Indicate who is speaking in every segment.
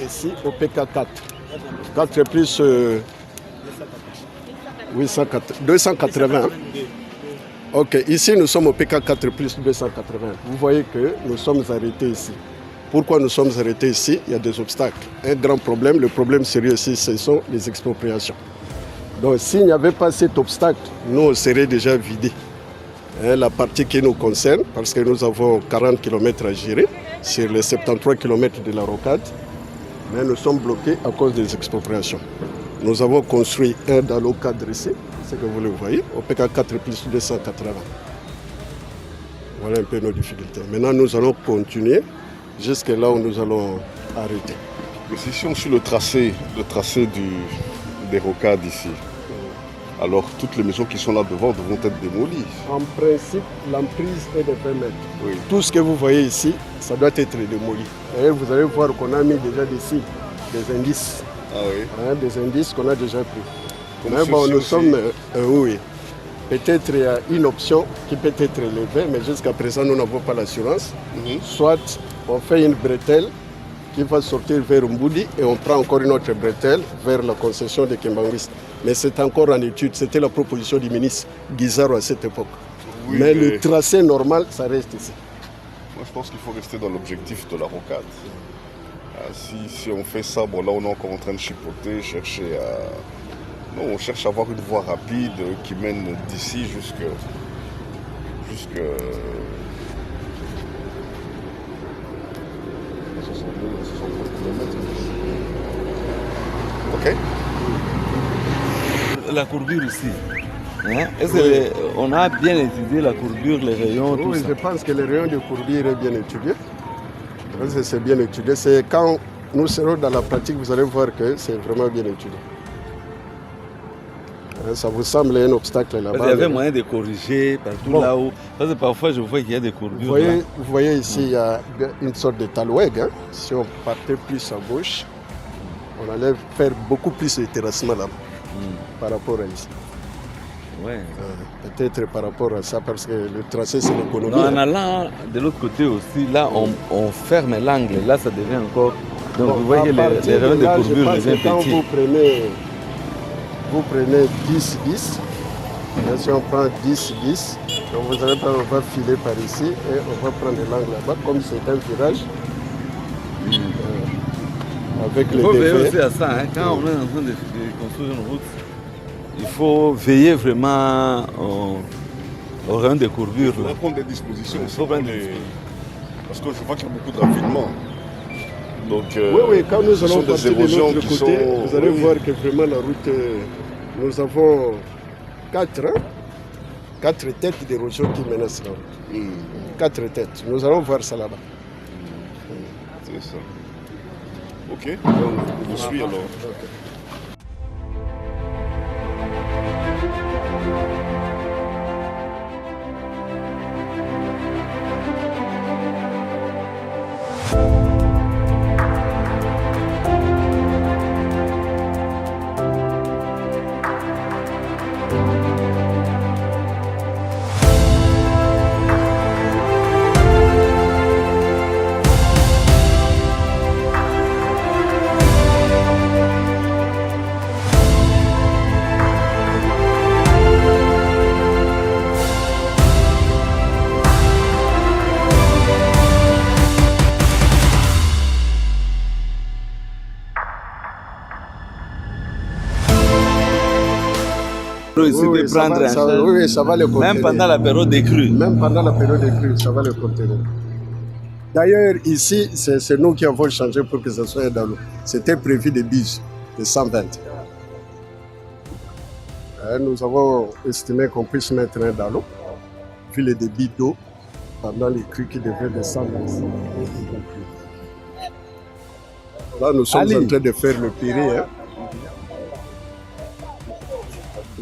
Speaker 1: ici au PK4. 4 plus 280. Ok, ici nous sommes au PK4 plus 280. Vous voyez que nous sommes arrêtés ici. Pourquoi nous sommes arrêtés ici? Il y a des obstacles. Un grand problème, le problème sérieux ici, ce sont les expropriations. Donc s'il n'y avait pas cet obstacle, nous on serait déjà vidés. La partie qui nous concerne, parce que nous avons 40 km à gérer sur les 73 km de la rocade, mais nous sommes bloqués à cause des expropriations. Nous avons construit un dallo cadre ici, c'est que vous le voyez, au PK4 plus 280. Voilà un peu nos difficultés. Maintenant, nous allons continuer jusque là où nous allons arrêter.
Speaker 2: Mais si on suit le tracé des rocades ici, alors toutes les maisons qui sont là devant devront être démolies.
Speaker 1: En principe, l'emprise est de 20 mètres.
Speaker 2: Oui.
Speaker 1: Tout ce que vous voyez ici, ça doit être démoli. Et vous allez voir qu'on a mis déjà d'ici des indices.
Speaker 2: Ah oui.
Speaker 1: Des indices qu'on a déjà pris.
Speaker 2: Comme
Speaker 1: Mais bon, nous
Speaker 2: aussi.
Speaker 1: sommes... oui. Peut-être il y a une option qui peut être élevée, mais jusqu'à présent, nous n'avons pas l'assurance. Soit on fait une bretelle qui va sortir vers Mboudi et on prend encore une autre bretelle vers la concession de Kimbanguis. Mais c'est encore en étude. C'était la proposition du ministre Guizaro à cette époque.
Speaker 2: Oui,
Speaker 1: mais le tracé normal, ça reste ici.
Speaker 2: Moi, je pense qu'il faut rester dans l'objectif de la rocade. Si on fait ça, bon là on est encore en train de chipoter, chercher à... Non, on cherche à avoir une voie rapide qui mène d'ici jusque... Ok.
Speaker 3: La courbure ici. Hein? Est-ce qu'on a bien étudié la courbure, les rayons, tout
Speaker 1: oui,
Speaker 3: ça?
Speaker 1: Je pense que le rayon de courbure est bien étudié. C'est bien étudié. C'est quand nous serons dans la pratique, vous allez voir que c'est vraiment bien étudié. Ça vous semble un obstacle là-bas?
Speaker 3: Il y avait moyen de corriger partout là où... Parce que parfois je vois qu'il y a des courbures.
Speaker 1: Vous voyez ici, il y a une sorte de talweg. Hein? Si on partait plus à gauche, on allait faire beaucoup plus de terrassement là par rapport à ici.
Speaker 3: Ouais.
Speaker 1: Peut-être par rapport à ça, parce que le tracé c'est l'économie.
Speaker 3: En allant de l'autre côté aussi, là on ferme l'angle, là ça devient encore... Donc bon, vous voyez les rayons de courbure deviennent petits.
Speaker 1: Quand vous prenez 10-10, si on prend 10-10, donc vous allez prendre, on va filer par ici et on va prendre l'angle là-bas, comme c'est un virage. Avec les
Speaker 3: il faut veiller aussi à ça, hein. Quand on est en train de construire une route, il faut veiller vraiment au rayon de courbure.
Speaker 2: Il faut prendre des dispositions. Parce que je vois qu'il y a beaucoup de raffinement. Donc,
Speaker 1: oui, quand nous allons passer de l'autre côté, vous allez voir que vraiment la route, nous avons 4 têtes d'érosion qui menacent la route. 4 têtes. Nous allons voir ça là-bas.
Speaker 2: C'est ça. Ok, je suis alors. Okay.
Speaker 3: Ici oui, de prendre
Speaker 1: ça va le contenir.
Speaker 3: Même pendant la période des crues.
Speaker 1: Même pendant la période des crues, ça va le contenir. D'ailleurs, ici, c'est nous qui avons changé pour que ça soit dans l'eau. C'était prévu de 10, de 120. Nous avons estimé qu'on puisse mettre un dans l'eau, vu le débit d'eau pendant les crues qui devaient descendre ici. Là, nous sommes en train de faire le piré. Hein.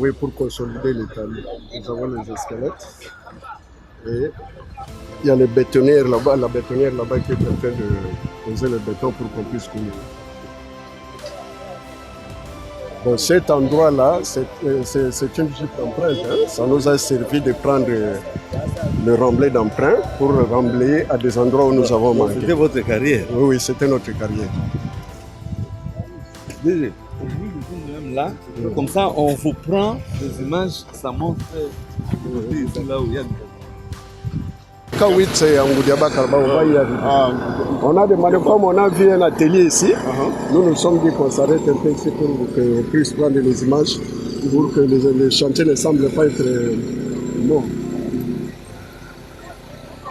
Speaker 1: Oui, pour consolider les talus. Nous avons les escalettes. Et il y a les bétonnières là-bas, la bétonnière là-bas qui est en train de poser le béton pour qu'on puisse couler. Bon, cet endroit-là, c'est une petite empreinte. Hein. Ça nous a servi de prendre le remblai d'emprunt pour remblayer à des endroits où nous avons manqué.
Speaker 3: C'était votre carrière?
Speaker 1: Oui, c'était notre carrière.
Speaker 3: DG, même là, comme ça, on vous prend des images, ça montre là où il y a
Speaker 1: K8, c'est à Ngoudiaba Karba, on va y arriver. On a demandé, comme on a vu un atelier ici, nous sommes dit qu'on s'arrête un peu ici pour qu'on puisse prendre les images, pour que les chantiers ne semblent pas être morts.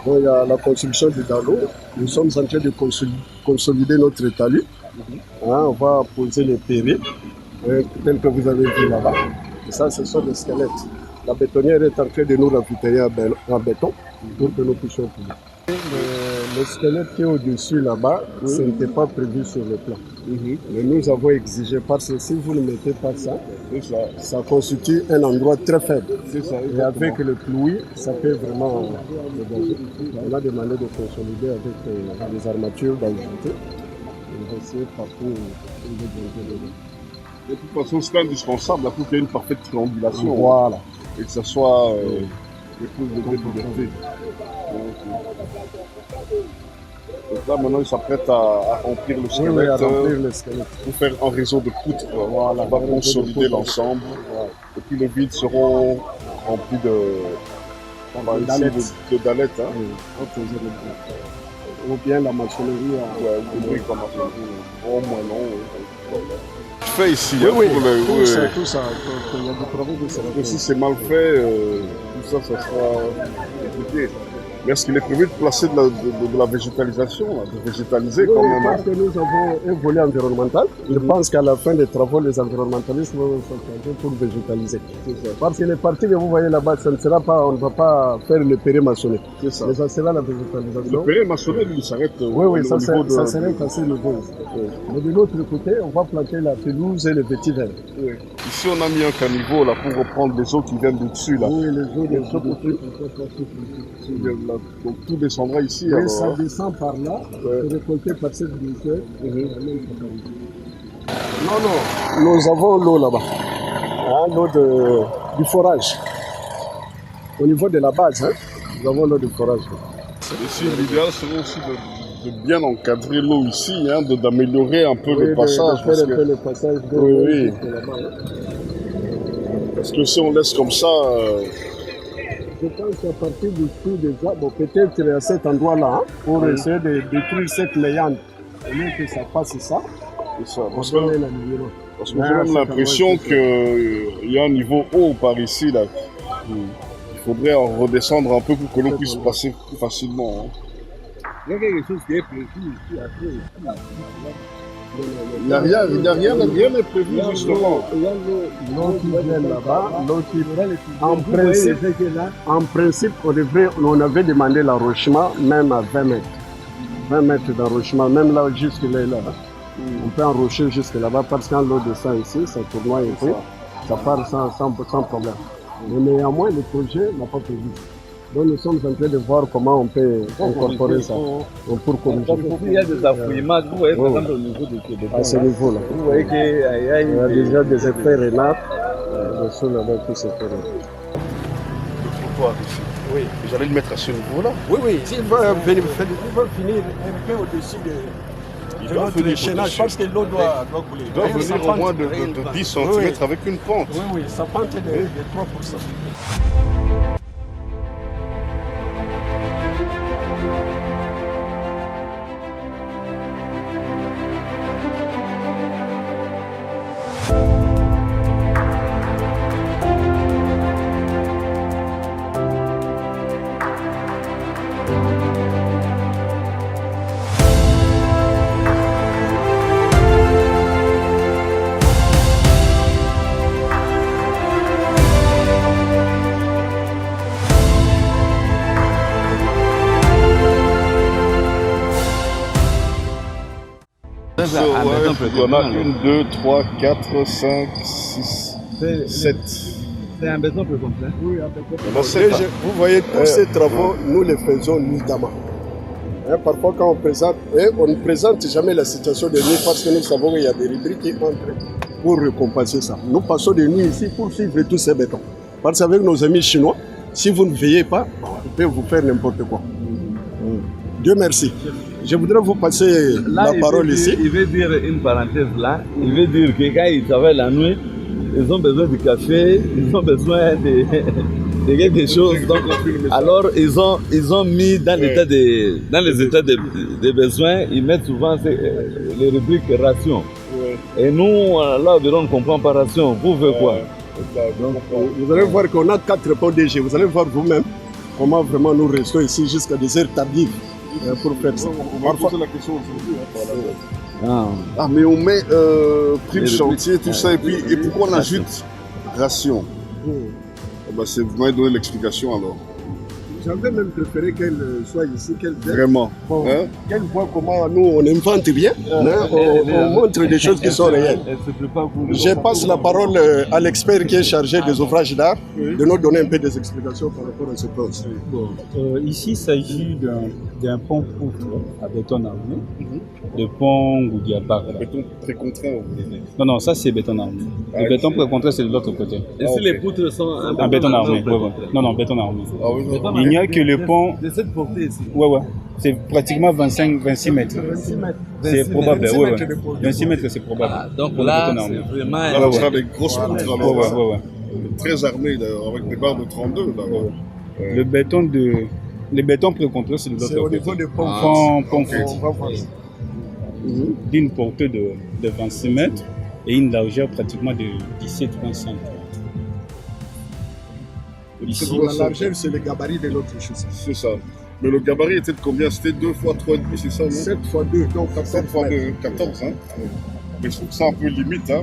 Speaker 1: Bon, il y a la construction du dallo. Nous sommes en train de consolider notre talus. On va poser les périls, tels que vous avez vu là-bas. Et ça, ce sont des squelettes. La bétonnière est en train de nous ravitailler en béton pour que nous puissions couler. Le squelette qui est au-dessus là-bas, ce n'était pas prévu sur le plan. Mais nous avons exigé, parce que si vous ne mettez pas ça, ça constitue un endroit très faible. Et avec le pluie, ça peut vraiment dégager. On a demandé de consolider avec les armatures d'ajouter. On va essayer partout.
Speaker 2: De toute façon, c'est indispensable pour qu'il y ait une parfaite triangulation.
Speaker 1: Voilà.
Speaker 2: Et que ça soit quelque chose de liberté. Donc là, maintenant, ils s'apprêtent à remplir le squelette.
Speaker 1: Oui, à remplir le squelette.
Speaker 2: Pour faire un réseau de poutres. Voilà, on va consolider l'ensemble. Voilà. Et puis les vides seront remplis de dallettes. Hein.
Speaker 1: Oui. Ou bien la maçonnerie.
Speaker 2: Au moins non. Fait ici.
Speaker 1: Oui,
Speaker 2: hein,
Speaker 1: tout ça. Il y a des travaux de ça.
Speaker 2: Si c'est mal fait, tout ça sera compliqué. Mais est-ce qu'il est prévu de placer de la végétalisation, de végétaliser quand même?
Speaker 1: Parce que nous avons un volet environnemental. Je pense qu'à la fin des travaux, les environnementalistes vont s'engager pour végétaliser. Parce que les parties que vous voyez là-bas, ça ne sera pas, on ne va pas faire le péré maçonné.
Speaker 2: C'est ça.
Speaker 1: Mais ça sera la végétalisation.
Speaker 2: Le péré maçonné, lui, s'arrête
Speaker 1: oui, ça serait assez nouveau. Mais de l'autre côté, on va planter la pelouse et les petits verts.
Speaker 2: Oui. Ici, on a mis un caniveau là, pour reprendre les eaux qui viennent du dessus. Là.
Speaker 1: Oui, les eaux
Speaker 2: donc tout descendra ici.
Speaker 1: Oui,
Speaker 2: alors,
Speaker 1: ça descend par là, c'est récolté par cette douceur. Non, nous avons l'eau là-bas. L'eau du forage. Au niveau de la base, nous avons l'eau du forage.
Speaker 2: Ici, l'idéal serait aussi de bien encadrer l'eau ici, d'améliorer un peu le passage.
Speaker 1: De faire un peu le passage de
Speaker 2: oui.
Speaker 1: là-bas.
Speaker 2: Parce que si on laisse comme ça...
Speaker 1: Je pense qu'à partir du coup déjà, peut-être à cet endroit-là, pour essayer de détruire cette layante, au lieu que ça passe ça,
Speaker 2: parce que j'ai même l'impression qu'il y a un niveau haut par ici. Là. Il faudrait en redescendre un peu pour que l'on puisse passer plus facilement.
Speaker 3: Il y a quelque chose qui est prévu ici après.
Speaker 2: Il n'y a rien n'est prévu justement.
Speaker 1: Il y a l'eau qui vient là-bas, l'eau qui en principe, on avait demandé l'enrochement même à 20 mètres. 20 mètres d'enrochement, même là jusque là. On peut enrocher jusque là-bas parce que quand l'eau descend ici, ça tournoie un peu, ça part sans problème. Mais néanmoins, le projet n'a pas prévu. Donc nous sommes en train de voir comment on peut incorporer ça pour corriger.
Speaker 3: Il y a des affouillements, vous voyez par exemple au niveau de
Speaker 1: à ce niveau-là.
Speaker 3: Vous voyez qu'il y a
Speaker 1: déjà des effets rénaux, le sol avec tous ces effets rénaux.
Speaker 2: Le trottoir ici.
Speaker 1: Oui.
Speaker 2: J'allais le mettre à ce niveau-là.
Speaker 1: Oui, il va finir un peu au-dessus de l'échénage parce que l'eau doit couler.
Speaker 2: Il doit venir au moins de 10 cm avec une pente.
Speaker 1: Oui, sa pente est de 3%.
Speaker 2: Il y en a 1, 2, 3, 4, 5, 6, 7.
Speaker 3: C'est un besoin plus complet.
Speaker 1: Oui, vous voyez, tous ces travaux, nous les faisons nuitamment. Parfois, quand on présente, on ne présente jamais la situation de nuit parce que nous savons qu'il y a des rubriques qui entrent pour récompenser ça. Nous passons des nuits ici pour suivre tous ces bétons. Parce qu'avec nos amis chinois, si vous ne veillez pas, on peut vous faire n'importe quoi. Dieu merci. Je voudrais vous passer
Speaker 3: là,
Speaker 1: la parole ici.
Speaker 3: Il veut dire une parenthèse là. Il veut dire que quand ils travaillent la nuit, ils ont besoin du café, ils ont besoin de quelque chose. Donc, alors, ils ont mis dans les états de besoins, ils mettent souvent les rubriques ration. Et nous, là, on ne comprend pas ration. Vous voulez quoi?
Speaker 1: Donc, vous allez voir qu'on a 4 PDG. Vous allez voir vous-même comment vraiment nous restons ici jusqu'à des heures tardives pour faire ça.
Speaker 2: On va poser la question aujourd'hui. Mais on met prime chantier, tout ça, et pourquoi on ajoute ration? C'est vous m'avez donné l'explication alors.
Speaker 1: J'avais même préféré qu'elle soit ici, qu'elle vienne.
Speaker 2: Vraiment.
Speaker 1: Bon, qu'elle voit comment nous on n'invente rien, on montre des choses qui sont réelles. Je passe la parole à l'expert qui est chargé des ouvrages d'art de nous donner un peu des explications par rapport à ce projet.
Speaker 4: Ici, il s'agit d'un pont poutre à béton armé, le pont Goudiabar.
Speaker 2: Béton précontraint.
Speaker 4: Non, ça c'est béton armé. Le béton précontraint, c'est de l'autre côté.
Speaker 3: Et si les poutres sont
Speaker 4: en béton armé? Non, béton armé. Il n'y a que le pont.
Speaker 3: De cette portée ici.
Speaker 4: Ouais. C'est pratiquement 26 mètres. C'est probable, 26 mètres, c'est probable.
Speaker 3: Donc là, c'est vraiment.
Speaker 2: Là, on sera des grosses poutres alors.
Speaker 4: Ouais.
Speaker 2: Très armées avec des barres de 32 là.
Speaker 4: Le béton précontraint, c'est de l'autre côté.
Speaker 1: C'est au niveau des ponts.
Speaker 4: Pont d'une portée de 26 mètres et une largeur pratiquement de 17,5 cm.
Speaker 1: Ici, la largeur, c'est le gabarit de l'autre chose.
Speaker 2: C'est ça. Mais le gabarit était de combien? C'était 2 fois 3,5, c'est ça, non?
Speaker 1: 7 fois 2, donc
Speaker 2: 7 fois 2, 14. Hein? Mais je trouve ça un peu limite. Hein?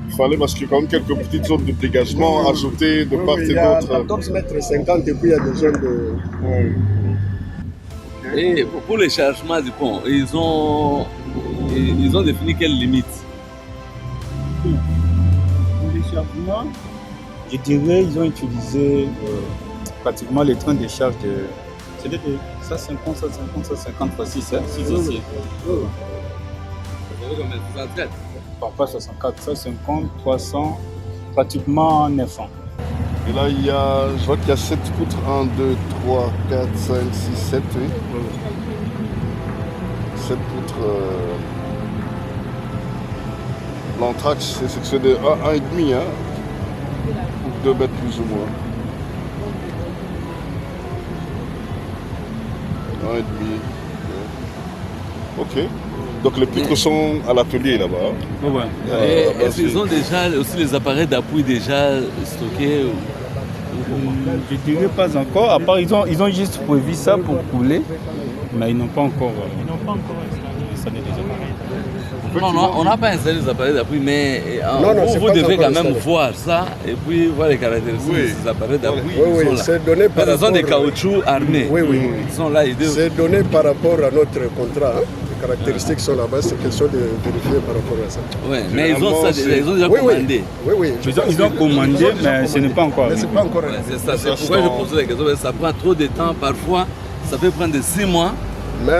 Speaker 2: Il fallait, parce qu'il y a quand même quelques petites zones de dégagement ajoutées de part et d'autre.
Speaker 1: Il y a 14 mètres 50 et puis il y a des zones de...
Speaker 3: Et pour les chargements du pont, ils ont défini quelles limites?
Speaker 4: Pour les chargements, je dirais ils ont utilisé pratiquement les trains de charge de... C'était de 150 fois 6, 6 ici. Pas 64, 150, 300, pratiquement 900.
Speaker 2: Et là, je vois qu'il y a 7 poutres. 1, 2, 3, 4, 5, 6, 7, oui. 7 poutres. L'anthrax, c'est sectionné de 1,5, hein. 2 mètres plus ou moins. 1,5. Ok. Donc les poutres sont à l'atelier là-bas.
Speaker 3: Est-ce qu'ils ont déjà aussi les appareils d'appui déjà stockés?
Speaker 4: Je ne dirais pas encore. À part, ils ont juste prévu ça pour couler, mais ils n'ont pas encore installé des appareils.
Speaker 3: Non, on n'a pas installé les appareils d'appui, mais vous devez quand même voir ça et puis voir les caractéristiques des appareils d'appui.
Speaker 1: Oui, c'est donné par
Speaker 3: rapport... des caoutchoucs armés.
Speaker 1: Oui.
Speaker 3: Ils sont là.
Speaker 1: C'est donné par rapport à notre contrat. Les caractéristiques sont là-bas, c'est question de vérifier par rapport à ça.
Speaker 3: Oui, mais ils ont déjà commandé.
Speaker 1: Oui.
Speaker 4: Ils ont commandé, mais ce n'est pas encore.
Speaker 1: Mais c'est pas encore.
Speaker 3: C'est ça, c'est pourquoi je pose la question. Ça prend trop de temps, parfois, ça peut prendre 6 mois.
Speaker 1: Mais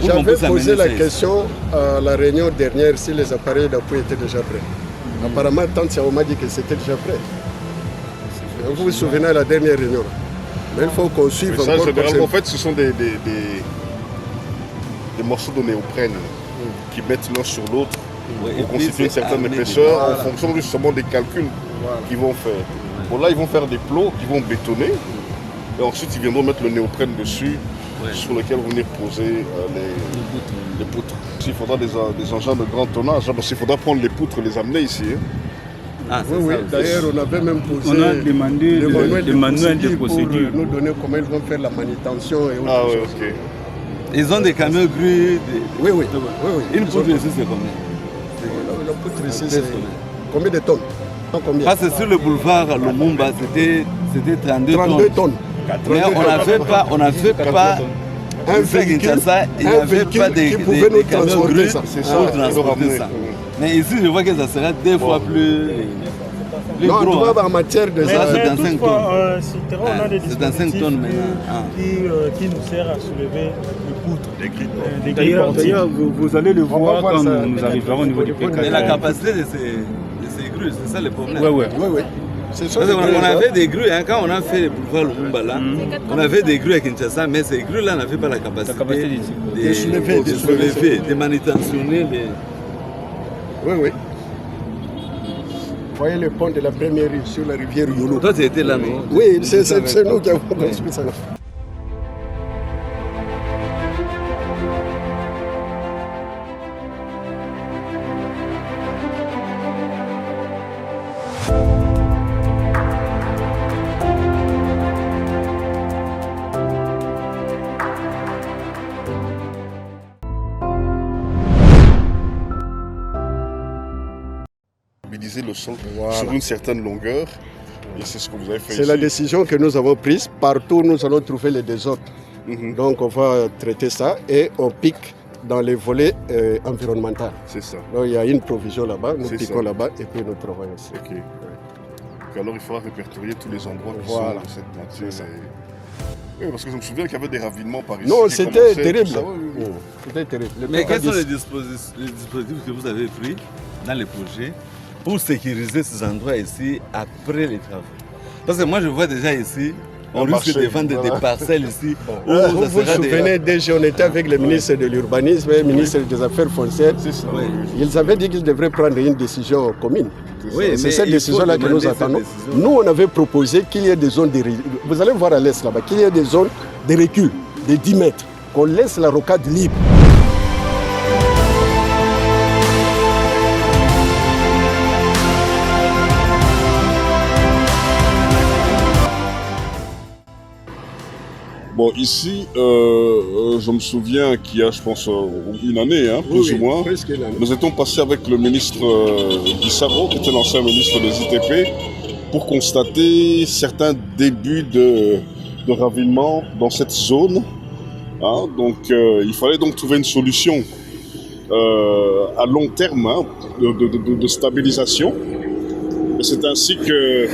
Speaker 1: j'avais posé la question à la réunion dernière si les appareils d'appui étaient déjà prêts. Apparemment, Tante Sao m'a dit que c'était déjà prêt. Vous vous souvenez de la dernière réunion? Mais il faut qu'on suive
Speaker 2: ça,
Speaker 1: encore.
Speaker 2: Généralement, en fait, ce sont des morceaux de néoprène qui mettent l'un sur l'autre pour constituer une certaine épaisseur en fonction justement des calculs qu'ils vont faire. Bon, là, ils vont faire des plots qui vont bétonner et ensuite ils viendront mettre le néoprène dessus sur lequel vont venir poser les poutres. Il faudra des engins de grand tonnage parce qu'il faudra prendre les poutres et les amener ici.
Speaker 1: Oui. D'ailleurs, on avait même posé.
Speaker 4: On a demandé des manuels de procédure
Speaker 1: pour nous donner comment ils vont faire la manutention et autres choses.
Speaker 2: Ok.
Speaker 3: Ils ont des camions grues.
Speaker 1: Oui.
Speaker 3: Une poutre ici, c'est combien?
Speaker 1: La poutre ici, c'est combien de tonnes?
Speaker 3: Parce que sur le boulevard Lumumba, c'était 32
Speaker 1: tonnes.
Speaker 3: Mais on n'a fait pas
Speaker 1: un véhicule qui pouvait nous transporter ça.
Speaker 2: C'est ça,
Speaker 3: ça. Mais ici, je vois que ça sera 2 fois plus
Speaker 1: non,
Speaker 3: gros.
Speaker 1: En matière de
Speaker 3: ça, c'est dans 5 tonnes.
Speaker 5: On a des dispositifs qui nous servent à soulever les poutres.
Speaker 4: D'ailleurs, vous allez le voir quand nous arriverons au niveau du PK.
Speaker 3: Et la capacité de ces grues, c'est ça le problème.
Speaker 4: Oui.
Speaker 3: On avait des grues, hein, quand on a fait le boulevard Lumumba là, on avait des grues à Kinshasa, mais ces grues là n'avaient pas la capacité de soulever, de manutentionner les...
Speaker 1: Oui, oui. Vous voyez le pont de la première rue sur la rivière Yolo.
Speaker 3: Toi, tu étais là, non?
Speaker 1: Oui, c'est nous qui avons construit ça.
Speaker 2: Le sol sur une certaine longueur et c'est ce que vous avez fait.
Speaker 1: C'est la décision que nous avons prise. Partout nous allons trouver les désordres. Donc on va traiter ça et on pique dans les volets environnementaux.
Speaker 2: C'est ça.
Speaker 1: Donc il y a une provision là-bas, nous piquons là-bas et puis nous travaillons ici.
Speaker 2: Okay. Donc, alors il faudra répertorier tous les endroits qui sont de cette nature. Oui, parce que je me souviens qu'il y avait des ravinements par ici.
Speaker 1: Non, c'était terrible.
Speaker 2: C'était
Speaker 1: terrible.
Speaker 3: Mais quels sont les dispositifs que vous avez pris dans les projets pour sécuriser ces endroits ici après les travaux? Parce que moi je vois déjà ici, on risque de vendre des parcelles ici.
Speaker 1: Vous vous souvenez, déjà on était avec le ministre de l'Urbanisme et le ministre des Affaires foncières. Ils avaient dit qu'ils devraient prendre une décision commune. C'est cette décision-là que nous attendons. Nous on avait proposé qu'il y ait des zones de recul. Vous allez voir à l'est là-bas, qu'il y ait des zones de recul de 10 mètres, qu'on laisse la rocade libre.
Speaker 2: Bon, ici, je me souviens qu'il y a, je pense, une année, hein, plus ou moins, nous étions passés avec le ministre Guissaro, qui était l'ancien ministre des ITP, pour constater certains débuts de ravinement dans cette zone. Hein, donc, il fallait donc trouver une solution à long terme, hein, de stabilisation. Et c'est ainsi que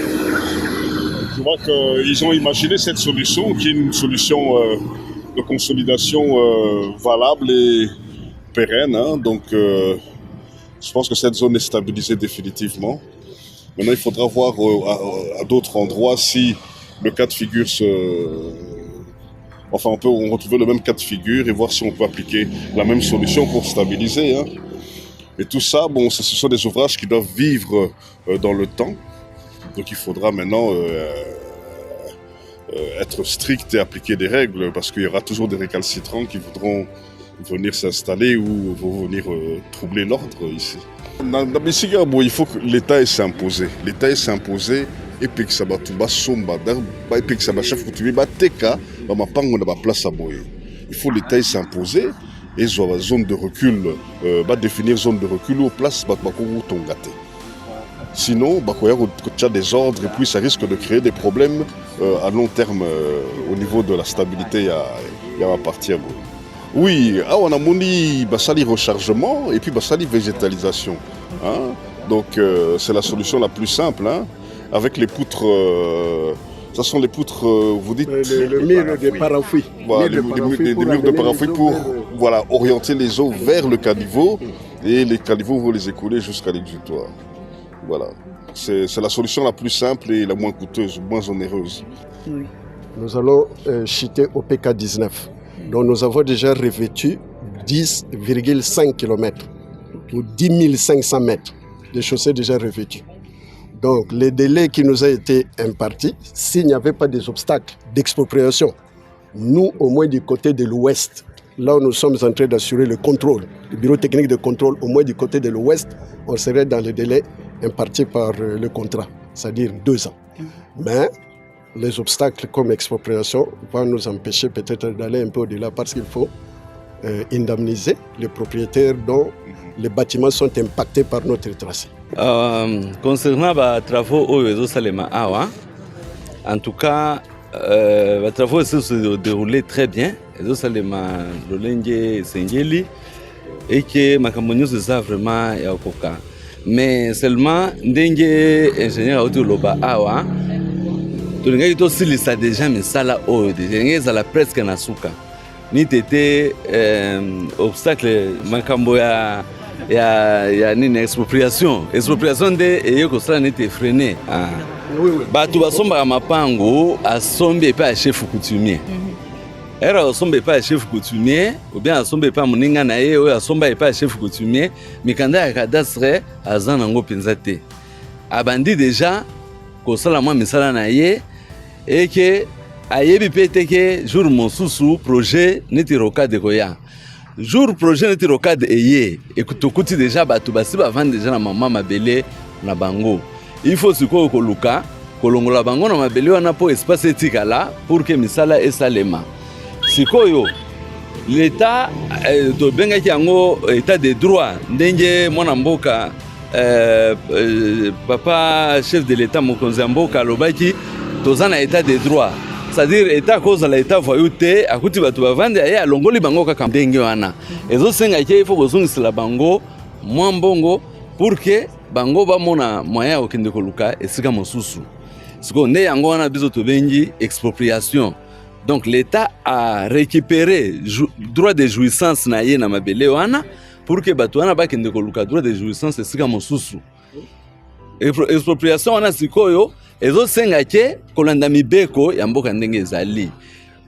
Speaker 2: je vois qu'ils ont imaginé cette solution, qui est une solution de consolidation valable et pérenne. Hein. Donc, je pense que cette zone est stabilisée définitivement. Maintenant, il faudra voir à d'autres endroits si le cas de figure Enfin, on peut retrouver le même cas de figure et voir si on peut appliquer la même solution pour stabiliser. Hein. Et tout ça, bon, ce sont des ouvrages qui doivent vivre dans le temps. Donc il faudra maintenant être strict et appliquer des règles parce qu'il y aura toujours des récalcitrants qui voudront venir s'installer ou venir troubler l'ordre ici. Dans Bessiga, bon, il faut que l'État s'imposer. L'État est s'imposer et puis que ça va tout bas somba, et puis que ça va chef coutumier, bah teka, bah ma pango na ba place à boyer. Il faut l'État s'imposer et la zone de recul, bah définir zone de recul ou place bah tongate. Sinon, il y a des ordres et puis ça risque de créer des problèmes à long terme au niveau de la stabilité à partir. Oui, on a moni basali rechargement et puis basali végétalisation. Hein? Donc c'est la solution la plus simple. Hein? Avec les poutres, ça sont les poutres, vous dites
Speaker 1: le mur de parafouis.
Speaker 2: Voilà, des murs de parafouis pour orienter les eaux vers le caniveau et les caniveaux vont les écouler jusqu'à l'exutoire. Voilà, c'est la solution la plus simple et la moins coûteuse, moins onéreuse.
Speaker 1: Oui. Nous allons chuter au PK19, dont nous avons déjà revêtu 10,5 km ou 10 500 mètres de chaussées déjà revêtues. Donc, le délai qui nous a été imparti, s'il n'y avait pas des obstacles d'expropriation, nous, au moins du côté de l'ouest, là où nous sommes en train d'assurer le contrôle, le bureau technique de contrôle, au moins du côté de l'ouest, on serait dans le délai imparti par le contrat, c'est-à-dire 2 ans. Mais les obstacles comme expropriation vont nous empêcher peut-être d'aller un peu au-delà parce qu'il faut indemniser les propriétaires dont les bâtiments sont impactés par notre tracé.
Speaker 3: Concernant les travaux en tout cas, les travaux se déroulaient très bien. Et que Makamonio se savent vraiment yakoka. Mais seulement ndenge ingénieur autoloba awa tolinga to silisa déjà misala o déjà zala presque na suka ni tete obstacle makambo ya ya nini expropriation nde eye kosala neti efrene bato basombaka mapango asombi epai ya chef coutumier era asomba epai ya chef coutumier ou bien asomba epai ya moninga na ye oyo asomba epai ya chef coutumier mikanda ya cadastre aza nango mpenza te abandi deja kosala mwa misala na ye eke ayebi mpe teke jour mosusu projet neti rocade koya jour projet neti rocade eye tokuti deja bato basi bavandi deja na mama mabele na bango il faut sikoyo koluka kolongola bango na mabele wana mpo espace etikala pour que misala esalema sikoyo l'état tobengaki yango état de droit ndenge mwana mboka papa chef de l'état mokonzi ya mboka alobaki toza na état de droit c'est-à-dire état kozala état voyou te akuti bato bavandi aye alongoli bango kaka ndenge wana ezosengaki il faut kozongisela bango mwa mbongo pour que bango bamona moyen ya kokende koluka esika mosusu sikoyo nde yango wana biso tobengi expropriation. Donc l'État a récupéré droit de jouissance na ye na mabele wana pour que bato wana bakende koluka droit de jouissance esika mosusu. Expropriation wana sikoyo ezosengaki kolanda mibeko ya mboka ndenge ezali.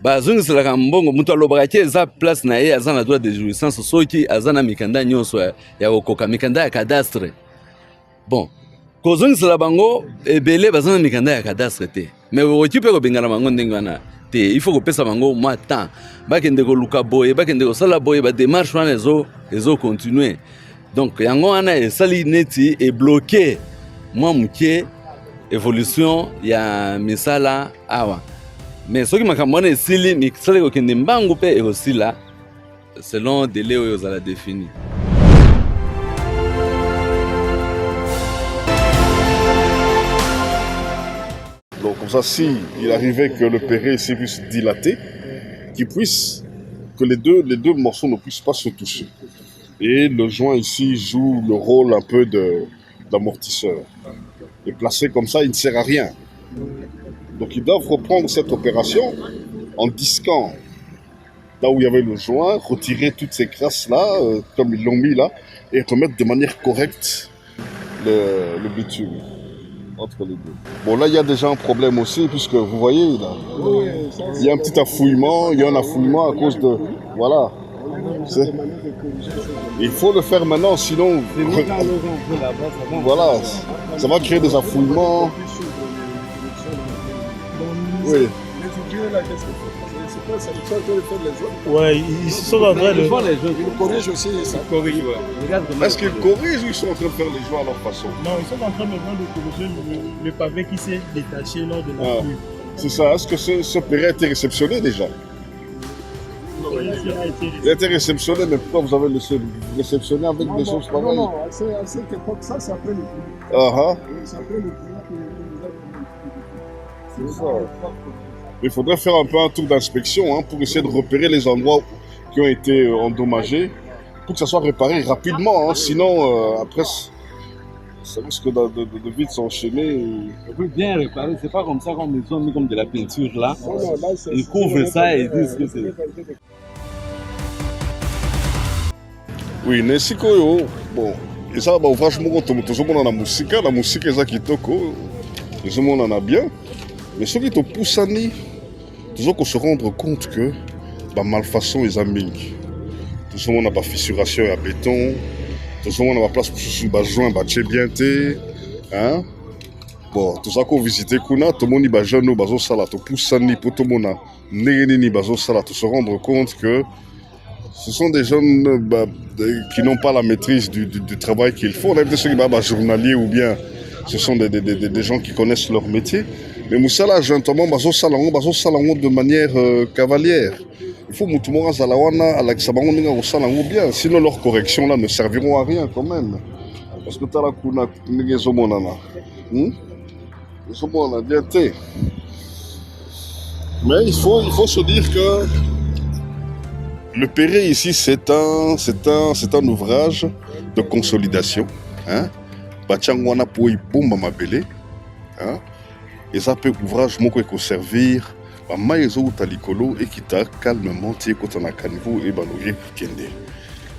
Speaker 3: Bazongiselaka mbongo mutu alobaka ke eza place na ye aza na droit de jouissance soki aza na mikanda nyonso ya kokoka mikanda ya cadastre. Bon, kozongisela bango ebele baza na mikanda ya cadastre te. Mais okoki mpe kobengana bango ndenge wana. Il faut que pesa bango mwa temps bakende koluka boye bakende kosala boye ba démarche wana ezo continuer donc yango wana esali neti e bloquer mwa muke évolution ya misala awa mais soki makambo wana esili misala kokende mbangu mpe ekosila selon délai oyo ozala défini.
Speaker 2: Donc comme ça, si il arrivait que le Perret ici puisse dilater, que les deux morceaux ne puissent pas se toucher. Et le joint ici joue le rôle un peu d'amortisseur. Et placé comme ça, il ne sert à rien. Donc ils doivent reprendre cette opération en disquant là où il y avait le joint, retirer toutes ces crasses-là, comme ils l'ont mis là, et remettre de manière correcte le bitume. Entre les deux. Bon là il y a déjà un problème aussi puisque vous voyez là, il y a un petit affouillement, il y a un affouillement à cause de... Voilà. Il faut le faire maintenant sinon... Voilà, ça va créer des affouillements. Oui.
Speaker 5: Ouais, ils sont en train de
Speaker 1: faire les jeux. Ils corrigent aussi. Ça corrige,
Speaker 2: ouais. Est-ce qu'ils corrigent ou ils sont en train de faire les jeux à leur façon?
Speaker 5: Non, ils sont en train de corriger le pavé qui s'est détaché lors de la pluie.
Speaker 2: C'est ça. Est-ce que ce Perret a été réceptionné déjà?
Speaker 5: Non,
Speaker 2: il a été réceptionné, mais pourquoi vous avez laissé réceptionner avec des choses pareilles?
Speaker 1: Non, c'est ça, c'est après le pluie. C'est après le pluie que nous avons...
Speaker 2: C'est ça. Il faudrait faire un peu un tour d'inspection pour essayer de repérer les endroits qui ont été endommagés pour que ça soit réparé rapidement. Sinon, après, ça risque de vite s'enchaîner.
Speaker 3: On peut bien réparer, c'est pas comme ça comme ils ont mis comme de la peinture là. Ils couvrent ça et disent que c'est...
Speaker 2: Oui, mais si bon, et ça, franchement, tout le monde en a musique, la musique est qui toque, tout le monde en a bien. Mais ceux qui te poussent à ni, ils ont se rendre compte que la malfaçon est aming. Tout le monde n'a pas fissuration à béton, tout le monde n'a pas place pour se besoin de bien té, hein. Bon, tout ça qu'on visite Kuna, tout le monde est jeune ou bazo sala, tout pousse à ni pour tout le monde ni bazo sala, tout se rendre compte que ce sont des jeunes qui n'ont pas la maîtrise du travail qu'ils font. On a des ceux qui sont journaliers ou bien ce sont des gens qui connaissent leur métier. Mais Moussala, gentlemen, bazo salango de manière cavalière. Il faut que tout le monde salango bien. Sinon, leurs corrections là ne serviront à rien quand même. Parce que tu as la kuna, les hommes bien été. Mais il faut se dire que le Perret ici, c'est un ouvrage de consolidation. Bachangwana pour y bomba mabele. Et ça peut ouvrage moko eko servir ba maïzo talikolo et qui t'a calmement tié quand on a caniveau et baloyer kende.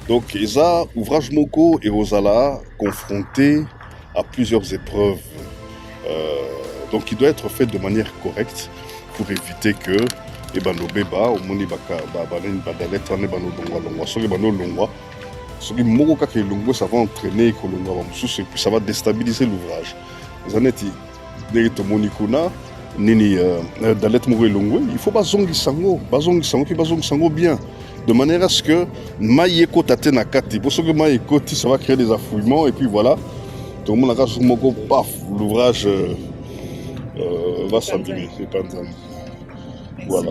Speaker 2: Donc, eza ouvrage moko et Rosala confronté à plusieurs épreuves. Donc, il doit être fait de manière correcte pour éviter que les banobeba, au moni baka, badaleta ne banodongwa longwa, soki banolongwa, soki moko kaka elongwa, ça va entraîner kolongwa bamususu et puis ça va déstabiliser l'ouvrage. Zaneti, negi tomoni kuna, nini dalet moko elongwe, il faut bazongisango puis bazongisango bien. De manière à ce que maïeko tate na kati, pour ce que maïeko, ça va créer des affouillements et puis voilà, tout le monde a sur moko, paf, l'ouvrage va s'abîmer, c'est pas un. Voilà.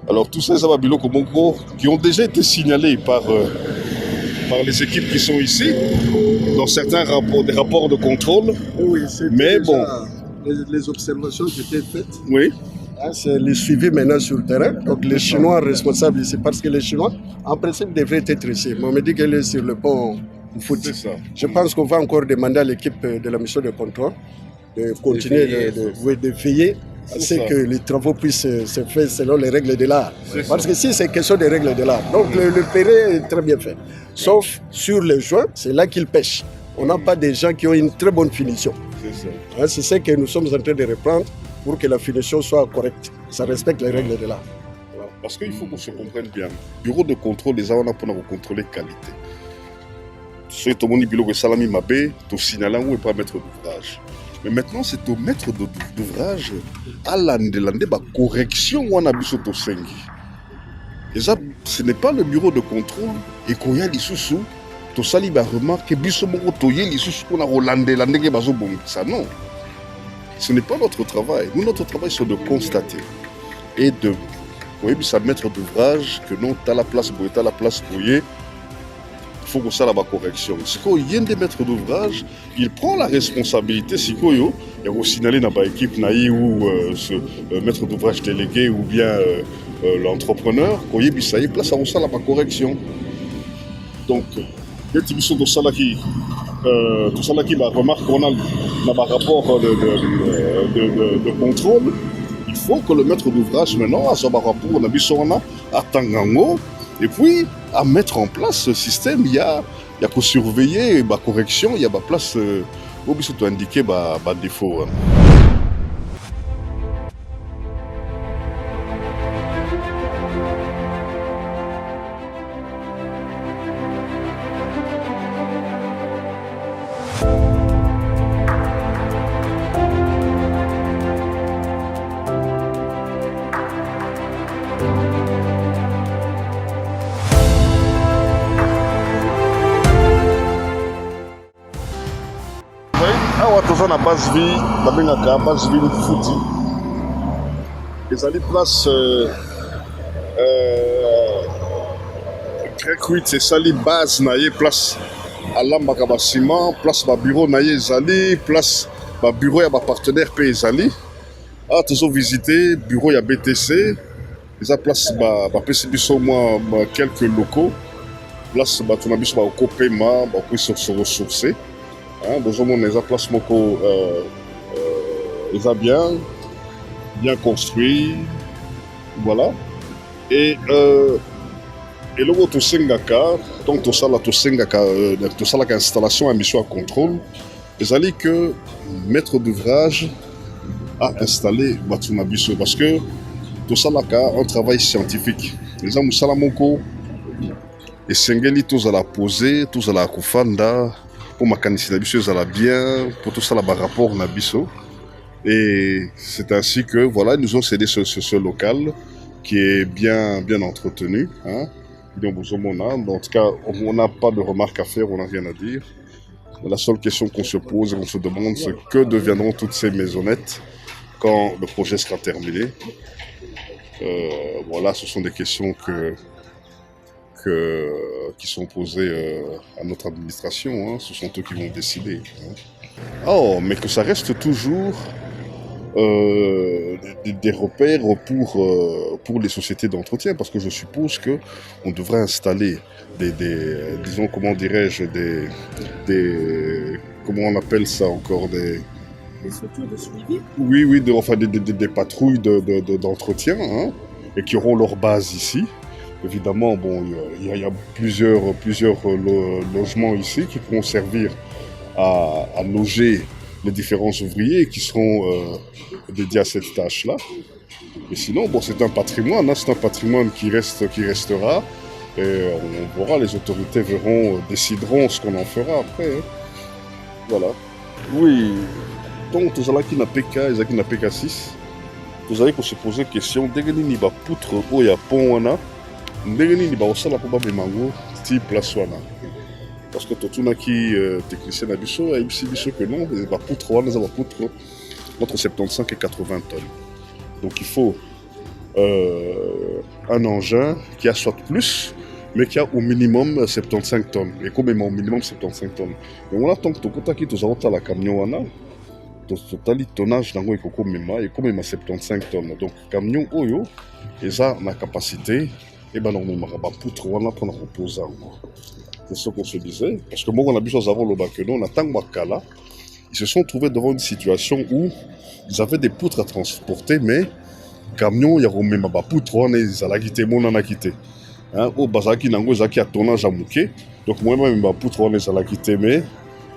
Speaker 2: Alors tous ces ababilo qui ont déjà été signalés par les équipes qui sont ici, dans certains rapports, des rapports de contrôle.
Speaker 1: Oui,
Speaker 2: mais bon,
Speaker 1: les observations qui étaient faites.
Speaker 2: Oui.
Speaker 1: C'est le suivi maintenant sur le terrain. Donc les Chinois responsables ici, parce que les Chinois, en principe, devraient être ici. Mais on me dit qu'elle est sur le pont du foot.
Speaker 2: C'est ça.
Speaker 1: Je pense qu'on va encore demander à l'équipe de la mission de contrôle de continuer de veiller à ce que les travaux puissent se faire selon les règles de l'art. Parce que si c'est question des règles de l'art, donc le péré est très bien fait. Sauf sur les joints, c'est là qu'ils pêchent. On n'a pas des gens qui ont une très bonne finition.
Speaker 2: C'est ça.
Speaker 1: C'est ce que nous sommes en train de reprendre pour que la finition soit correcte. Ça respecte les règles de l'art.
Speaker 2: Voilà. Parce qu'il faut qu'on se comprenne bien. Bureau de contrôle, les gens pour contrôler qualité. Si tout le monde dit que salami mabé, tu signales où et pas maître d'ouvrage. Mais maintenant, c'est au maître d'ouvrage à l'ande la correction où on a besoin de sengi. Et ça, ce n'est pas le bureau de contrôle et qu'on y a des sous-sous. Tu sali ba remarque biso moko toye les sous qu'on a rolande la ndenge bazo bon ça non. Ce n'est pas notre travail. Nous, notre travail, c'est de constater et de ça maître d'ouvrage que non, tu as la place pour tu as la place pour y. Il faut que ça la correction. Si il y a des maîtres d'ouvrage, il prend la responsabilité. Si il y a aussi signalé dans l'équipe naïe ou ce maître d'ouvrage délégué ou bien l'entrepreneur, qu'il y a une place à ça la correction. Donc, les types de salaki. Tout ça là qui remarque qu'on a dans un rapport de contrôle, il faut que le maître d'ouvrage maintenant, à ce rapport, on a vu son à Tangango, et puis à mettre en place ce système, il y a qu'à surveiller la correction, il y a la place où il faut indiquer les défauts. Toza na base vie, babengaka base vie Fouti. Ezali place Grec 8 esali base na ye place alambaka ba ciment, place ba bureau na ye ezali, place ba bureau ya ba partenaire pe ezali. Ah tozo visiter bureau ya BTC. Eza place ba pesi biso moi quelques locaux. Place ba tuna biso ba kopema, ba ko se ressourcer. Besoin de place moko bien construit, voilà. Et le to sengaka, donc to sala installation à mission à contrôle. Ils allaient que maître d'ouvrage a installé Batuna Biso parce que to salaka un travail scientifique. Les gens musala moko et sengeli tous à la poser, tous à la kufanda. Pour ma candidature d'habitude, ça va bien, pour tout ça, là, rapport na biso. Et c'est ainsi que, voilà, ils nous ont cédé ce local qui est bien entretenu. Hein. Donc, en tout cas, on n'a pas de remarques à faire, on n'a rien à dire. La seule question qu'on se pose et qu'on se demande, c'est que deviendront toutes ces maisonnettes quand le projet sera terminé. Voilà, ce sont des questions qui sont posées à notre administration, hein. Ce sont eux qui vont décider. Hein. Oh, mais que ça reste toujours des repères pour les sociétés d'entretien, parce que je suppose qu'on devrait installer disons, comment dirais-je, comment on appelle ça encore, des
Speaker 6: structures de suivi.
Speaker 2: Oui, enfin des patrouilles d'entretien, hein, et qui auront leur base ici. Évidemment, bon, il y a plusieurs logements ici qui pourront servir à loger les différents ouvriers qui seront dédiés à cette tâche-là. Mais sinon, bon, c'est un patrimoine, hein, c'est un patrimoine qui restera. Et on verra, les autorités décideront ce qu'on en fera après. Hein. Voilà. Oui, donc tous ceux qui n'ont PK, ils n'ont PK 6. Vous allez se poser la question, dès que vous avez poutre au Japon, dès que vous avez ça, probablement type place wana. Parce que tout le qui technicien d'abisso, il dit que non, les poutres wana, les poutres entre 75 et 80 tonnes. Donc il faut un engin qui a soit plus, mais qui a au minimum 75 tonnes. Et comme il a au minimum 75 tonnes. Mais on attend que tout le qui est la camion wana. Total tonnage nango ekoko mema et comme 75 tonnes. Donc camion oyo eza na capacité et ben normalement ba poutre wana pour reposer. C'est ce qu'on se disait parce que moi on a vu ça avant le bac non na tango kala ils se sont trouvés devant une situation où ils avaient des poutres à transporter mais camion ya romema ba poutre wana ezala quitté mon na quitté. Hein au bazaki nango ezaki à tonnage à muke. Donc moi même ba poutre wana ezala quitté mais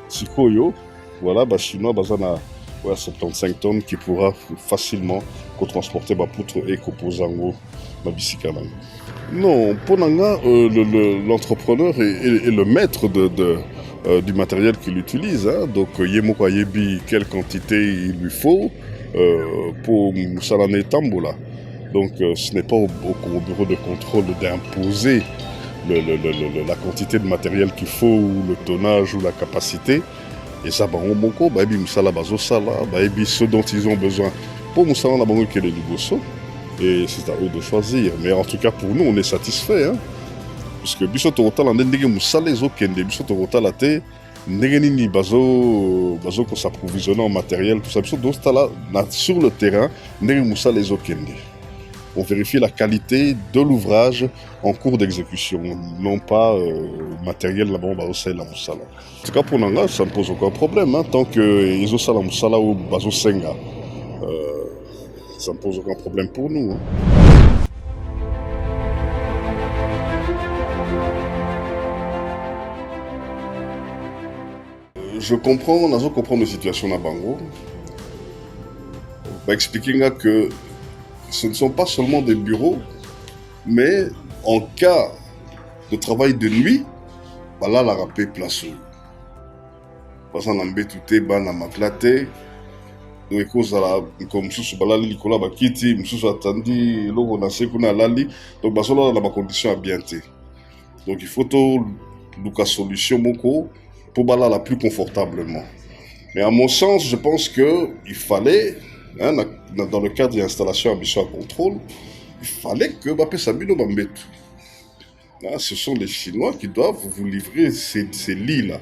Speaker 2: sikoyo voilà ba chinois bazana 75 tonnes qui pourra facilement transporter ma poutre et composango ma bicycle. Non, pour l'entrepreneur est le maître du matériel qu'il utilise. Hein. Donc, yemoko yebi quelle quantité il lui faut pour Salane Tambola. Donc, ce n'est pas au bureau de contrôle d'imposer la quantité de matériel qu'il faut, ou le tonnage ou la capacité. Et ça, ce dont ils ont besoin. Pour Moussala, on a besoin qu'il y ait du bosso. Et c'est à eux de choisir. Mais en tout cas, pour nous, on est satisfait. Hein? Parce que Bissot Total, on a des Moussala, les autres, Bissot Total, la terre, Negeni Bazo, qu'on s'approvisionne en matériel, tout ça. Bissot Total, sur le terrain, Negeni Moussala, les autres, on vérifie la qualité de l'ouvrage en cours d'exécution, non pas matériel là-bas, la moussala. En tout cas, pour Nanga, ça ne pose aucun problème. Hein, tant que ils ont la moussala ou bazo senga, ça ne pose aucun problème pour nous. Hein. Je comprends, on comprend la situation à Bango. On va expliquer que ce ne sont pas seulement des bureaux, mais en cas de travail de nuit, voilà la rapé place. Parce qu'on a tout ban à maclaté, donc cause à comme sous bala likola bakiti, sous attendit, logo na sekuna lali, donc basola dans ma condition à bienté. Donc il faut tout la solution moko pour bala la plus confortablement. Mais à mon sens, je pense que il fallait hein, dans le cadre de l'installation à mission à contrôle, il fallait que Mbappé Sabino Bambetou. Ce sont les Chinois qui doivent vous livrer ces lits-là.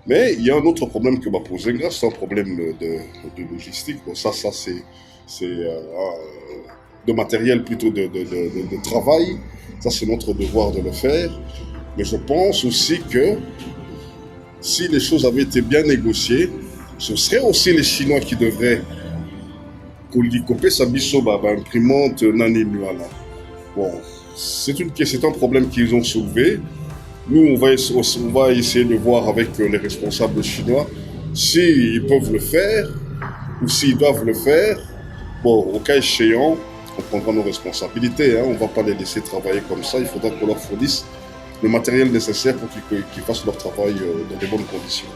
Speaker 2: Mais il y a un autre problème que m'a posé, c'est un problème de logistique. Bon, ça c'est de matériel plutôt de travail. Ça, c'est notre devoir de le faire. Mais je pense aussi que si les choses avaient été bien négociées, ce serait aussi les Chinois qui devraient coller sa bisoba, imprimante, nani nuala. Bon, c'est un problème qu'ils ont soulevé. Nous, on va essayer de voir avec les responsables chinois s'ils peuvent le faire ou s'ils doivent le faire. Bon, au cas échéant, on prendra nos responsabilités. Hein. On ne va pas les laisser travailler comme ça. Il faudra qu'on leur fournisse le matériel nécessaire pour qu'ils fassent leur travail dans de bonnes conditions.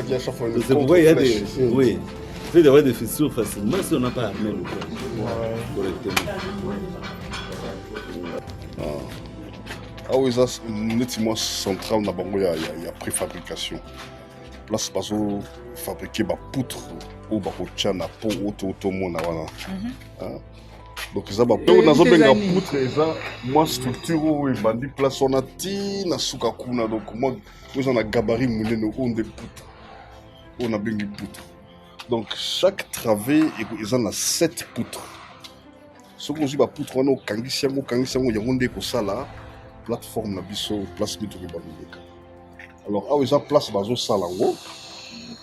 Speaker 2: fait, il y a chaque fois une
Speaker 3: C'est pourquoi il y a des...
Speaker 2: contre-flèche.
Speaker 3: Oui. Il peut y avoir des fissures facilement si on n'a pas armé le corps correctement.
Speaker 2: Ah oui, ça, nettement central, il y a préfabrication. Place, parce fabriquer des poutres ou des peau automone. Donc, ça va pas. On a besoin de poutres et ça, moi, structure où il bandi place, on a tina sukakuna. Donc, moi, on a gabarit moulé nos ondes de poutres. On a besoin de poutres. Donc, chaque travée, ils en a 7 poutres. Ce qu'on dit, les poutres, on a kangisyango, il y a une là, plateforme, la biso, place de Bandica. Alors, ah, ils ont place bazo salango.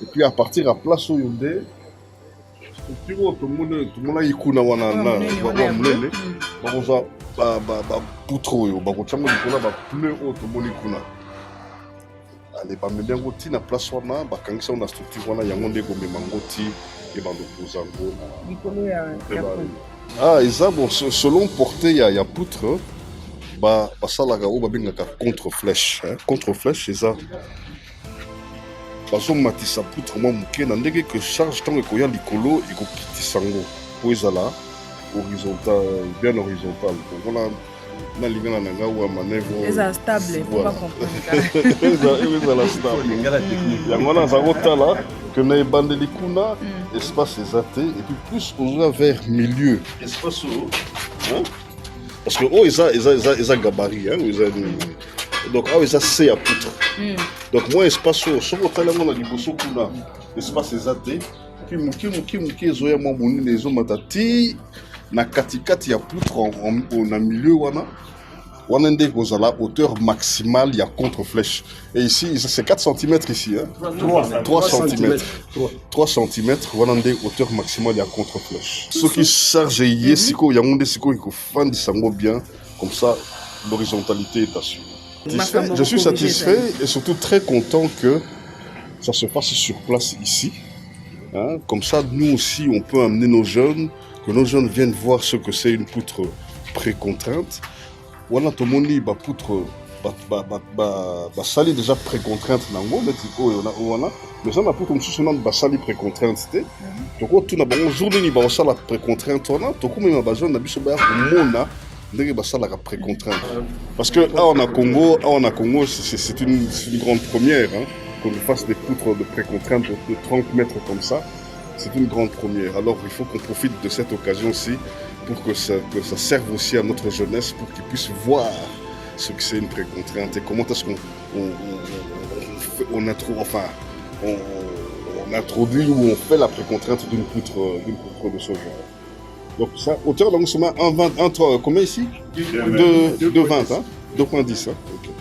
Speaker 2: Et puis, à partir de la place où il y a tout le monde a ikuna wana na ba mulele ba koza ba poutre oyo ba kochama likona ba pneu oyo to moni kuna. Ale ba mebengo ti na place wana ba kangisa na structure wana yango nde ko memangoti e ba ndozango
Speaker 6: likolo ya
Speaker 2: ah eza bon selon portée ya poutre ba salaka o ba bengaka contre flèche contre flèche eza bazo matisa poutre mo muke na ndenge que charge tant que ya likolo e ko kitisa ngo po ezala horizontal bien horizontal donc voilà na lingana na ngawa manevre
Speaker 6: eza stable faut pas comprendre
Speaker 2: eza la stable
Speaker 3: Lingala technique.
Speaker 2: yango na za kotala que na ebande likuna espace ezate et puis plus on vers milieu espace hein parce que oh eza gabarit hein donc ah eza c'est ya poutre donc moi espace so kotala ngo na liboso kuna espace ezate puis muki ezoya mo monene ezomata ti na katikati ya poutre na milieu wana nde kozala hauteur maximale ya contre flèche et ici c'est 4 cm ici hein 3 cm 3 cm wana nde hauteur maximale ya contre flèche ce qui charge yé siko yango nde siko ko fandisa ngo bien comme ça l'horizontalité est assurée. Je suis satisfait et surtout très content que ça se fasse sur place ici. Hein? Comme ça, nous aussi, on peut amener nos jeunes, que nos jeunes viennent voir ce que c'est une poutre précontrainte. Voilà, tout le monde dit, poutre, sali déjà précontrainte, voilà. Mais ça, la poutre, on a sali précontrainte. Donc, tout le journée, on a la précontrainte, on a tout le monde a besoin de la précontrainte. Parce que en Congo, c'est une grande première hein, qu'on fasse des poutres de précontrainte de 30 mètres comme ça. C'est une grande première. Alors il faut qu'on profite de cette occasion-ci pour que ça serve aussi à notre jeunesse, pour qu'ils puissent voir ce que c'est une précontrainte et comment est-ce qu'on introduit ou on fait la précontrainte d'une poutre de ce genre. Donc ça, hauteur donc seulement 1,20, combien ici 2,20, hein 2,10. Hein okay.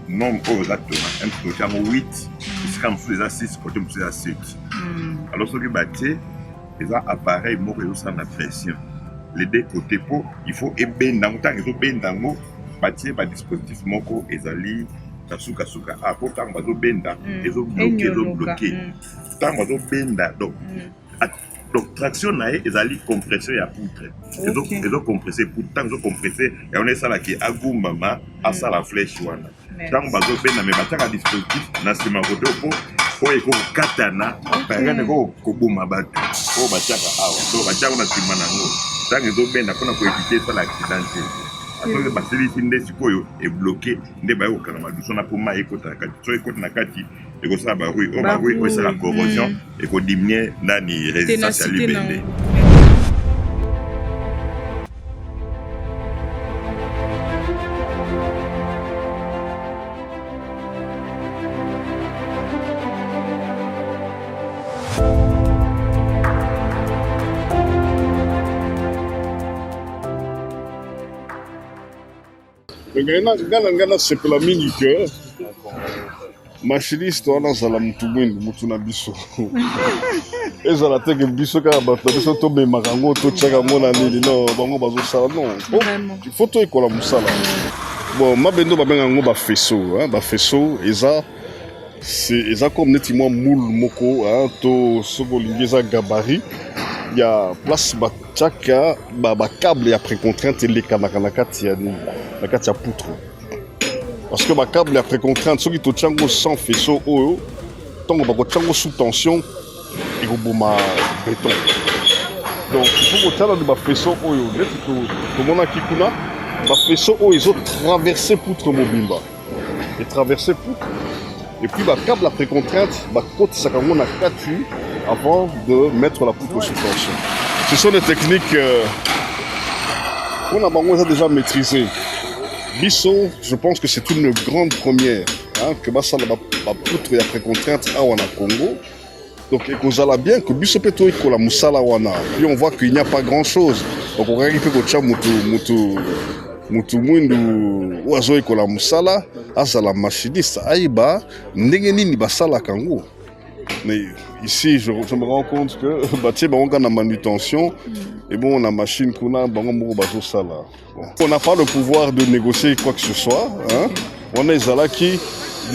Speaker 7: Nombre exactement 8 jusqu'à 6 côté 7 alors ce qui bâti les appareils sans la pression les deux côtés pour il faut dans temps ils ont bâti par dispositif moko ezali kasuka à pour tant bazo benda ils ont bloqué tant bazo benda donc traction nae ezali compression ya poutre ils ont compressé pourtant ils ont compressé et on est ça là qui agumama à ça la flèche wana tant bazo benda mais bataka dispositif na sima kodo po eko katana pangane ko boma bato po bataka awa donc bataka na sima nango tant ils ont benda pour éviter ça l'accident parce que basili nde sikoyo est bloqué nde ba yokana maduso na poma ekota kati so ekota na kati eko sa ba rue c'est la corrosion eko diminuer nani résistance à libende.
Speaker 2: Ngana sepela mingi que machiniste wana zala mutu mwindu mutu na biso ezala teke biso kaka bato na biso tomemaka yango totiaka ngo na nini non bango bazosala non il faut toyekola mosala Bon, mabendo babenga ba faisceau, hein, ba faisceau eza comme netima moule moko, hein, to soko lingeza gabarit. Il y a place bachaka ba câble ya précontrainte les kanakati ya poutre. Parce que ba câble ya précontrainte soki to tchango sans faisceau oyo, tango ba tchango sous tension et boma béton. Donc il faut que tu aies des faisceaux oyo, tout le monde a kikuna, des faisceaux oyo ils ont traversé poutre mobimba. Et traversé poutre. Et puis le câble après contrainte, côte ça comme on a 4 avant de mettre la poutre sous tension. Ce sont des techniques qu'on a déjà maîtrisées. Bisso, je pense que c'est une grande première, hein, que ça la poutre après contrainte à Wana Congo. Donc, il bien que Bisso Peto est la Moussala Wana. Puis on voit qu'il n'y a pas grand chose. Donc, on regarde que Gocha Mutu Mwindu Oazo est la Moussala, Asa la machiniste, Aïba, Negeni ni Basala Kango. Mais ici, je me rends compte que on a la manutention et bon, on a machine qu'on a, on n'a pas le pouvoir de négocier quoi que ce soit. Hein. On a Zala qui,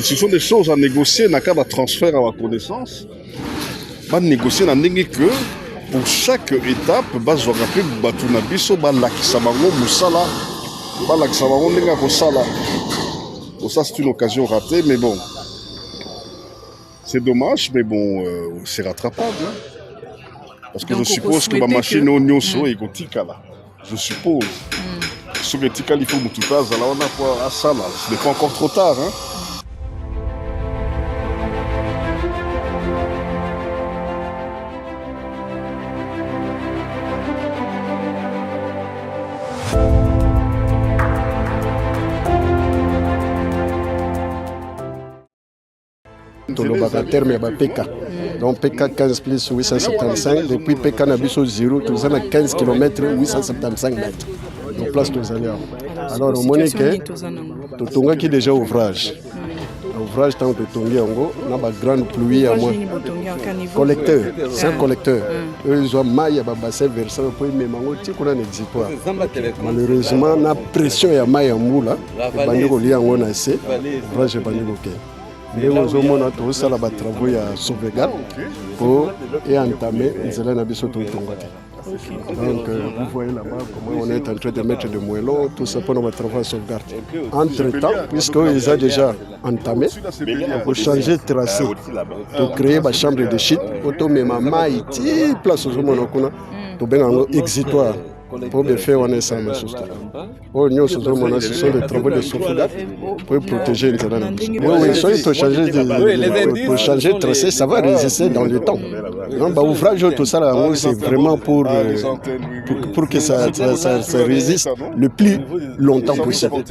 Speaker 2: ce sont des choses à négocier, n'a qu'à transfert à ma connaissance. Pas négocier dans que pour chaque étape, je rappelle Batuna Bisso, Lakisamango, Moussala, Lakisamango, Nenga Kosala. Bon, ça c'est une occasion ratée, mais bon. C'est dommage, mais bon, c'est rattrapable. Hein. Parce que donc, je suppose que ma machine au Nyoso est gotika là. Je suppose. Ce que Tika, il faut Moutoutas, là on a quoi à ça là. Ce n'est pas encore trop tard. Hein.
Speaker 1: Le terme est PK. Donc PK 15 plus 875, depuis PK Nabiso 0, nous avons 15 km 875 mètres. Donc place tous allés. Alors au moins que tout qui déjà ouvrage. Ouvrage tant que Tongi Ango, on a une grande pluie à moi. Collecteur, c'est un collecteur. Eux ils ont maille à bassin versant pour mais mango tu connais n'existe pas. Malheureusement la pression ya maille en moula, bandiko li ango na se, ouvrage bandiko ke. Nous avons tous les travaux à sauvegarde pour entamer les élèves à Bisso. Donc vous voyez là-bas comment on est en train de mettre des moellons, tout ça pour nos travaux à sauvegarde. Entre-temps, puisqu'ils ont déjà entamé, pour changer de tracé, pour créer ma chambre de shit, pour mettre ma maille, place aux hommes, pour bien un exitoire. Pour bien faire, on est sans me soutenir. Ce sont des travaux de sauvegarde pour protéger les élèves. Oui, pour changer de tracé, ça va résister dans le temps. Donc, l'ouvrage, tout ça, c'est vraiment pour que ça résiste le plus longtemps possible.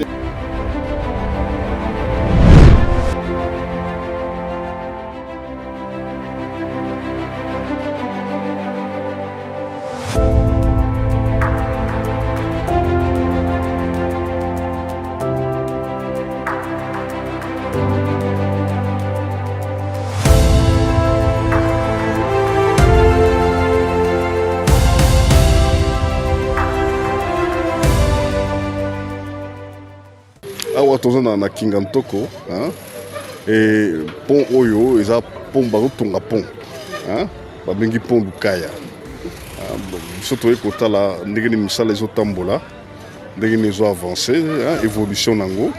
Speaker 2: Na Kingantoko, hein, et pont Oyo, ils ont pont Barotonga pont, hein, Babengi pont Lukaya. Surtout que là, les misales les otambola, les ont avancé, évolution nango.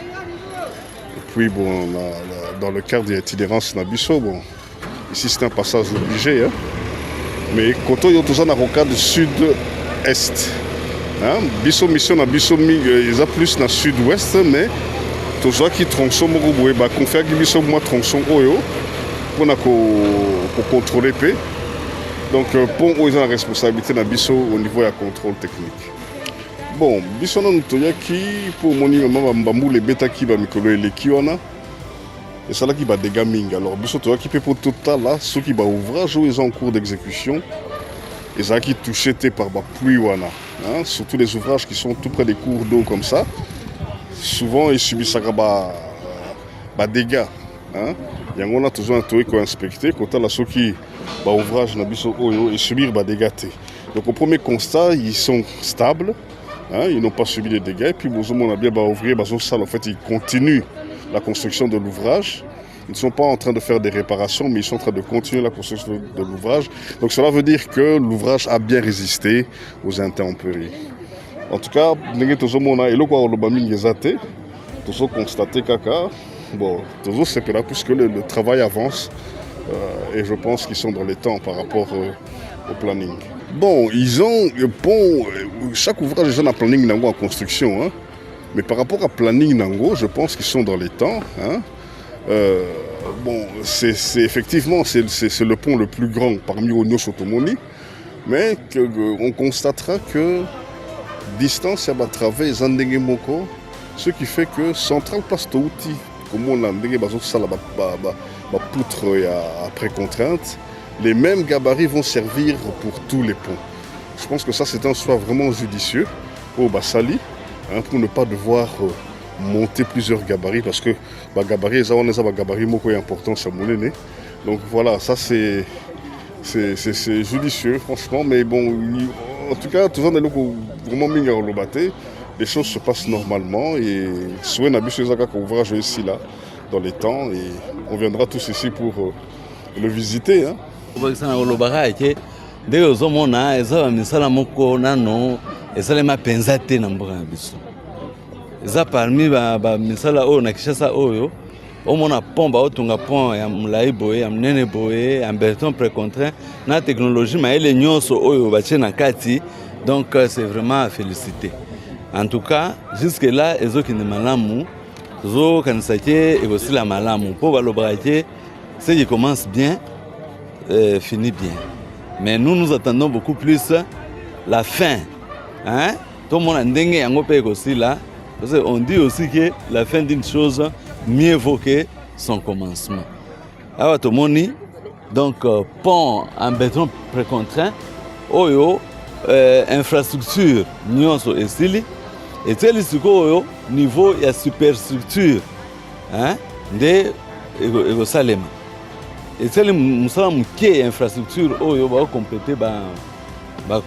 Speaker 2: Et puis bon, dans le cadre de l'itinérance Nabiso, bon, ici c'est un passage obligé, hein, mais quand on est dans la rocade sud-est, hein, Bisso mission na Bisso ils ont plus dans sud-ouest, mais tous ceux qui tronçonnent mon groupe, bah confère qui sont moi tronçon oyo pour contrôler paix. Donc pour eux ils ont la responsabilité na biso au niveau de contrôle technique. Bon, biso na ntoya qui pour moni mama mbambu les bêta qui ba mikolo les kiona et ça là qui va dégâts minga. Alors biso toya qui peut pour total là ceux qui va ouvrage ils sont en cours d'exécution. Et ça qui touché par la pluie wana, hein, surtout les ouvrages qui sont tout près des cours d'eau comme ça. Souvent ils subissent des dégâts. Il y a toujours un toit qui est inspecté, quand on a ceux qui ouvrage et subir des dégâts. Donc au premier constat, ils sont stables, Hein, ils n'ont pas subi les dégâts. Et puis, on a bien ouvrir, en fait, ils continuent la construction de l'ouvrage. Ils ne sont pas en train de faire des réparations, mais ils sont en train de continuer la construction de l'ouvrage. Donc cela veut dire que l'ouvrage a bien résisté aux intempéries. En tout cas, nous constaté puisque le travail avance et je pense qu'ils sont dans les temps par rapport au planning. Bon, chaque ouvrage est un planning en construction, hein, mais par rapport à planning Nango, je pense qu'ils sont dans les temps. Hein. C'est effectivement c'est le pont le plus grand parmi Onyo Sotomoni, mais on constatera que distance à Batrave et Zandenge Moko, ce qui fait que Central Place Touti, comme on l'a dit, poutre après contrainte, les mêmes gabarits vont servir pour tous les ponts. Je pense que ça c'est un choix vraiment judicieux au Bassali, hein, pour ne pas devoir monter plusieurs gabarits parce que gabarit moko est important ça monnaie. Donc voilà, ça c'est judicieux franchement, mais bon en tout cas tout ça vraiment les choses se passent normalement et soit qu'on va jouer ici là dans les temps et on viendra tous ici pour le visiter, hein.
Speaker 3: Eza parmi misala oyo na Kinshasa oyo omona pont baotunga pont ya mulayi boye ya munene boye en béton précontraint na technologie maele nyonso oyo batie na kati, donc c'est vraiment à féliciter. En tout cas jusque là ezokende malamu tozokanisa ke ekosila malamu mpo balobaka ke ce qui commence bien finit bien, mais nous attendons beaucoup plus la fin, hein. Tout le monde a ndenge yango pe ekosila. Parce qu'on dit aussi que la fin d'une chose mieux vaut que son commencement. Alors, tout le monde, donc, pont en béton précontraint, infrastructure, nyonso esili, et tel niveau il y a superstructure, hein, de Salema. Et tel musala muke infrastructure va compléter ba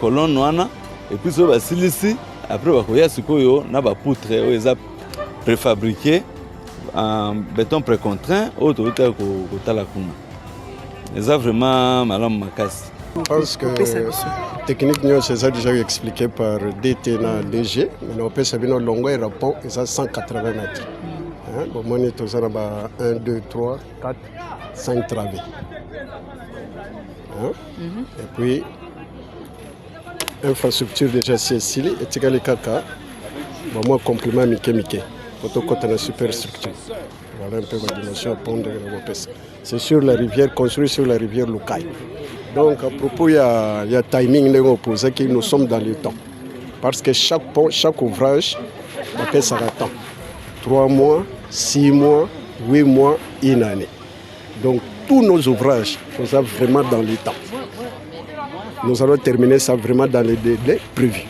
Speaker 3: colonne wana, et puis ça va silisi. Après, il y a ce poutre préfabriqué en béton précontraint, c'est vraiment malin macasse.
Speaker 1: Je pense que la technique, c'est déjà expliqué par DT na DG. Mais on peut savoir que le longueur du pont est à 180 mètres. Bon, on est tous 1, 2, 3, 4, 5 travées. Et puis, infrastructure déjà c'est ici et tu as les caca moi compliment Mike pour côté la superstructure. Voilà un peu la dimension pont de l'Europe. C'est sur la rivière, construit sur la rivière Lukai. Donc à propos il y a timing opposé que nous sommes dans le temps parce que chaque pont, chaque ouvrage après ça attend 3 mois, 6 mois, 8 mois, 1 année. Donc tous nos ouvrages sont vraiment dans le temps. Nous allons terminer ça vraiment dans les délais prévus.